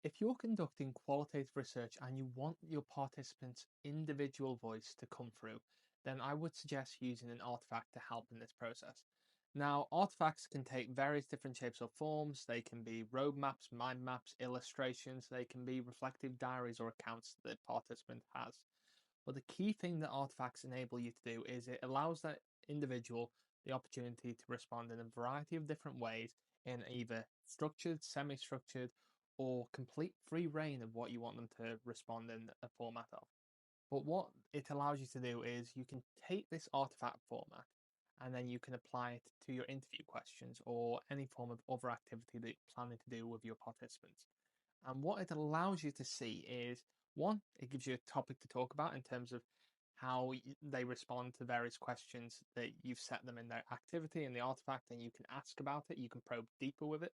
If you're conducting qualitative research and you want your participants' individual voice to come through, then I would suggest using an artifact to help in this process. Now, artifacts can take various different shapes or forms. They can be roadmaps, mind maps, illustrations, they can be reflective diaries or accounts that the participant has. But the key thing that artifacts enable you to do is it allows that individual the opportunity to respond in a variety of different ways in either structured, semi structured, or complete free reign of what you want them to respond in a format of. But what it allows you to do is you can take this artifact format and then you can apply it to your interview questions or any form of other activity that you're planning to do with your participants. And what it allows you to see is one, it gives you a topic to talk about in terms of how they respond to various questions that you've set them in their activity in the artifact, and you can ask about it, you can probe deeper with it.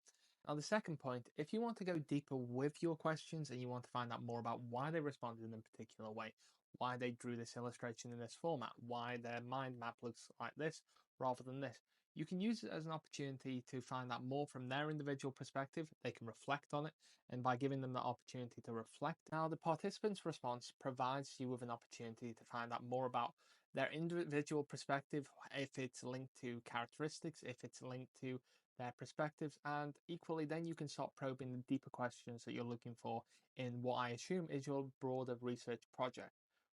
Now, the second point, if you want to go deeper with your questions and you want to find out more about why they responded in a particular way, why they drew this illustration in this format, why their mind map looks like this rather than this, you can use it as an opportunity to find out more from their individual perspective. They can reflect on it, and by giving them the opportunity to reflect, now the participant's response provides you with an opportunity to find out more about their individual perspective, if it's linked to characteristics, if it's linked to their perspectives, and equally then you can start probing the deeper questions that you're looking for in what I assume is your broader research project.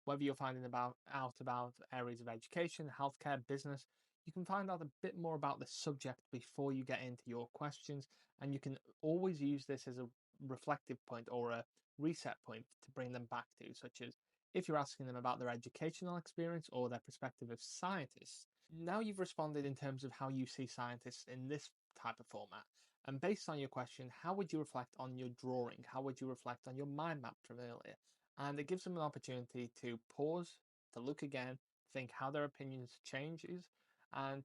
Whether you're finding out about areas of education, healthcare, business, you can find out a bit more about the subject before you get into your questions, and you can always use this as a reflective point or a reset point to bring them back to, such as if you're asking them about their educational experience or their perspective of scientists. Now you've responded in terms of how you see scientists in this type of format. And based on your question, how would you reflect on your drawing? How would you reflect on your mind map from earlier? And it gives them an opportunity to pause, to look again, think how their opinions changes, and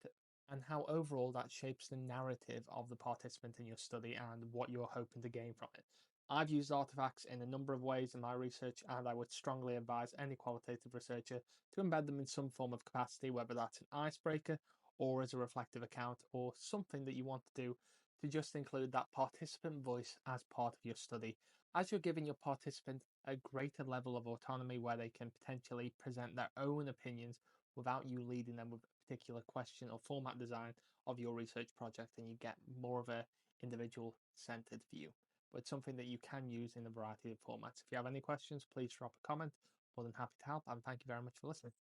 how overall that shapes the narrative of the participant in your study and what you're hoping to gain from it. I've used artifacts in a number of ways in my research, and I would strongly advise any qualitative researcher to embed them in some form of capacity, whether that's an icebreaker or as a reflective account or something that you want to do to just include that participant voice as part of your study, as you're giving your participant a greater level of autonomy where they can potentially present their own opinions without you leading them with a particular question or format design of your research project, and you get more of a individual centered view. But it's something that you can use in a variety of formats. If you have any questions, please drop a comment. More than happy to help, and thank you very much for listening.